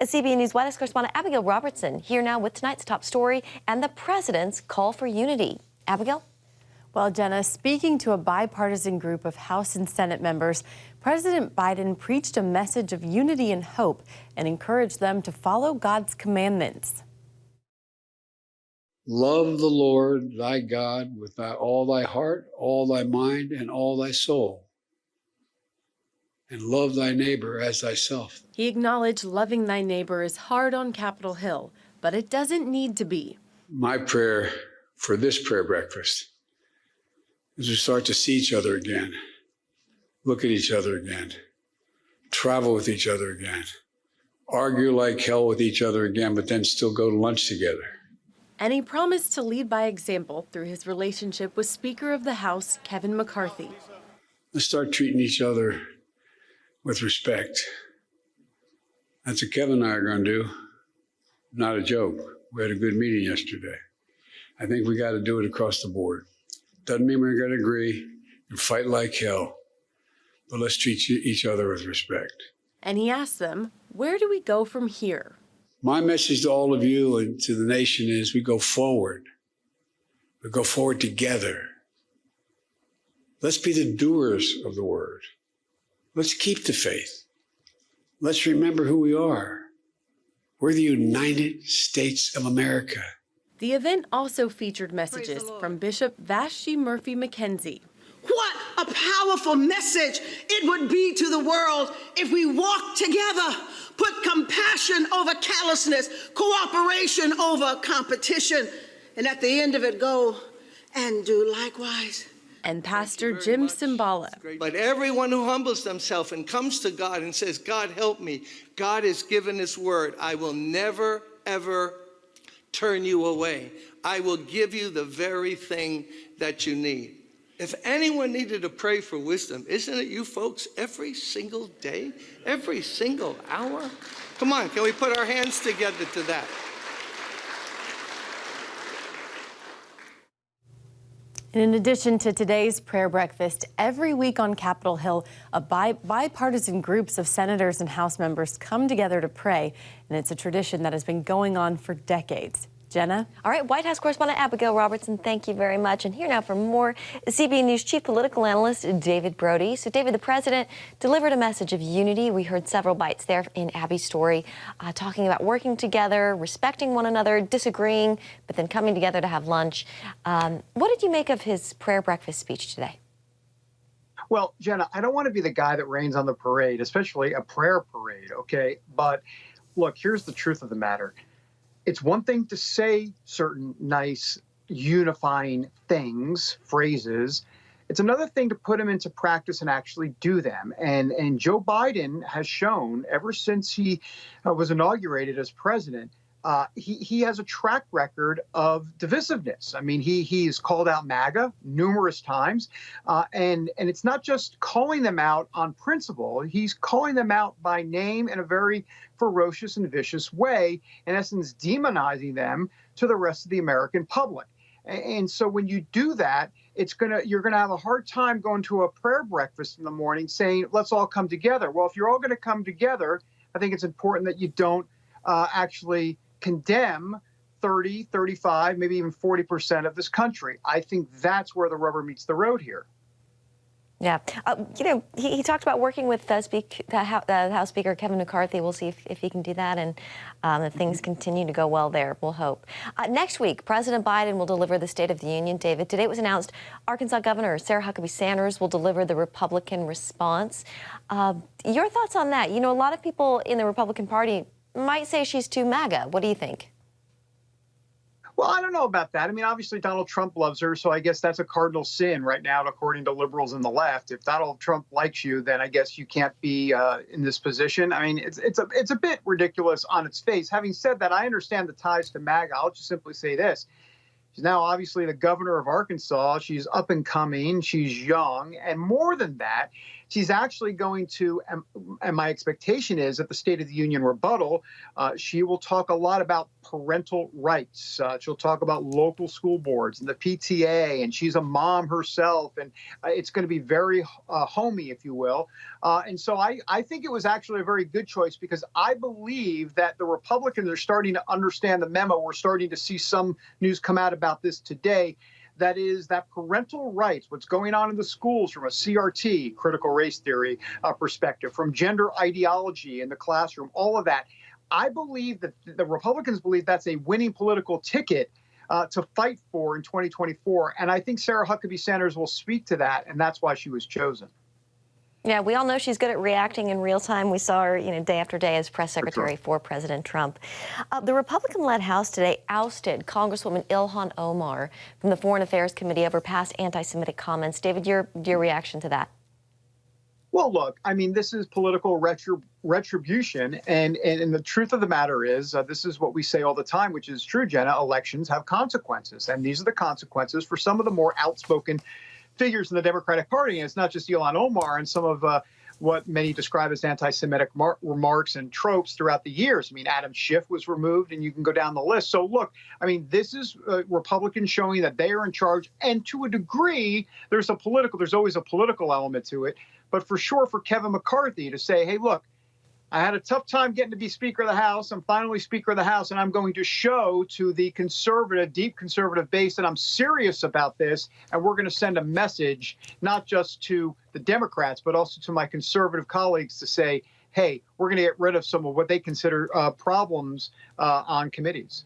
CBN News White House correspondent Abigail Robertson here now with tonight's top story and the president's call for unity. Abigail? Well, Jenna, speaking to a bipartisan group of House and Senate members, President Biden preached a message of unity and hope and encouraged them to follow God's commandments. Love the Lord thy God with all thy heart, all thy mind, and all thy soul. And love thy neighbor as thyself. He acknowledged loving thy neighbor is hard on Capitol Hill, but it doesn't need to be. My prayer for this prayer breakfast is we start to see each other again, look at each other again, travel with each other again, argue like hell with each other again, but then still go to lunch together. And he promised to lead by example through his relationship with Speaker of the House, Kevin McCarthy. Let's start treating each other with respect. That's what Kevin and I are going to do. Not a joke. We had a good meeting yesterday. I think we got to do it across the board. Doesn't mean we're going to agree and fight like hell, but let's treat each other with respect. And he asked them, where do we go from here? My message to all of you and to the nation is we go forward. We go forward together. Let's be the doers of the word. Let's keep the faith. Let's remember who we are. We're the United States of America. The event also featured messages from Bishop Vashti Murphy McKenzie. What a powerful message it would be to the world if we walked together, put compassion over callousness, cooperation over competition, and at the end of it go and do likewise. And Pastor Jim Cymbala. But everyone who humbles themselves and comes to God and says, God, help me. God has given his word. I will never, ever turn you away. I will give you the very thing that you need. If anyone needed to pray for wisdom, isn't it you folks every single day, every single hour? Come on, can we put our hands together to that? And in addition to today's prayer breakfast, every week on Capitol Hill, bipartisan groups of senators and House members come together to pray, and it's a tradition that has been going on for decades. Jenna? All right, White House correspondent Abigail Robertson, thank you very much. And here now for more, CBN News chief political analyst David Brody. So, David, the president delivered a message of unity. We heard several bites there in Abby's story, talking about working together, respecting one another, disagreeing, but then coming together to have lunch. What did you make of his prayer breakfast speech today? Well, Jenna, I don't want to be the guy that rains on the parade, especially a prayer parade, okay? But look, here's the truth of the matter. It's one thing to say certain nice, unifying things, phrases. It's another thing to put them into practice and actually do them. And Joe Biden has shown ever since he was inaugurated as president, he has a track record of divisiveness. I mean, he has called out MAGA numerous times, and it's not just calling them out on principle. He's calling them out by name in a very ferocious and vicious way, in essence, demonizing them to the rest of the American public. And so when you do that, you're gonna have a hard time going to a prayer breakfast in the morning saying, let's all come together. Well, if you're all going to come together, I think it's important that you don't actually condemn 30, 35, maybe even 40% of this country. I think that's where the rubber meets the road here. Yeah. He talked about working with the House Speaker Kevin McCarthy. We'll see if he can do that, and if things continue to go well there, we'll hope. Next week, President Biden will deliver the State of the Union. David, today it was announced Arkansas Governor Sarah Huckabee Sanders will deliver the Republican response. Your thoughts on that? You know, a lot of people in the Republican Party might say she's too MAGA. What do you think? Well, I don't know about that. I mean, obviously, Donald Trump loves her, so I guess that's a cardinal sin right now, according to liberals and the left. If Donald Trump likes you, then I guess you can't be in this position. I mean, it's a bit ridiculous on its face. Having said that, I understand the ties to MAGA. I'll just simply say this. She's now obviously the governor of Arkansas. She's up and coming. She's young. And more than that, she's actually going to, and my expectation is at the State of the Union rebuttal, she will talk a lot about parental rights. She'll talk about local school boards and the PTA, and she's a mom herself, and it's going to be very homey, if you will. And so I think it was actually a very good choice, because I believe that the Republicans are starting to understand the memo. We're starting to see some news come out about this today. That is that parental rights, what's going on in the schools from a CRT, critical race theory perspective, from gender ideology in the classroom, all of that. I believe that the Republicans believe that's a winning political ticket to fight for in 2024. And I think Sarah Huckabee Sanders will speak to that, and that's why she was chosen. Yeah, we all know she's good at reacting in real time. We saw her, day after day as press secretary for President Trump. The Republican-led House today ousted Congresswoman Ilhan Omar from the Foreign Affairs Committee over past anti-Semitic comments. David, your reaction to that? Well, look, I mean, this is political retribution. And the truth of the matter is, this is what we say all the time, which is true, Jenna. Elections have consequences. And these are the consequences for some of the more outspoken figures in the Democratic Party. And it's not just Ilhan Omar and some of what many describe as anti-Semitic remarks and tropes throughout the years. I mean, Adam Schiff was removed, and you can go down the list. So, look, I mean, this is Republicans showing that they are in charge. And to a degree, there's always a political element to it. But for sure, for Kevin McCarthy to say, hey, look, I had a tough time getting to be Speaker of the House. I'm finally Speaker of the House, and I'm going to show to the deep conservative base that I'm serious about this, and we're going to send a message not just to the Democrats, but also to my conservative colleagues to say, hey, we're going to get rid of some of what they consider problems on committees.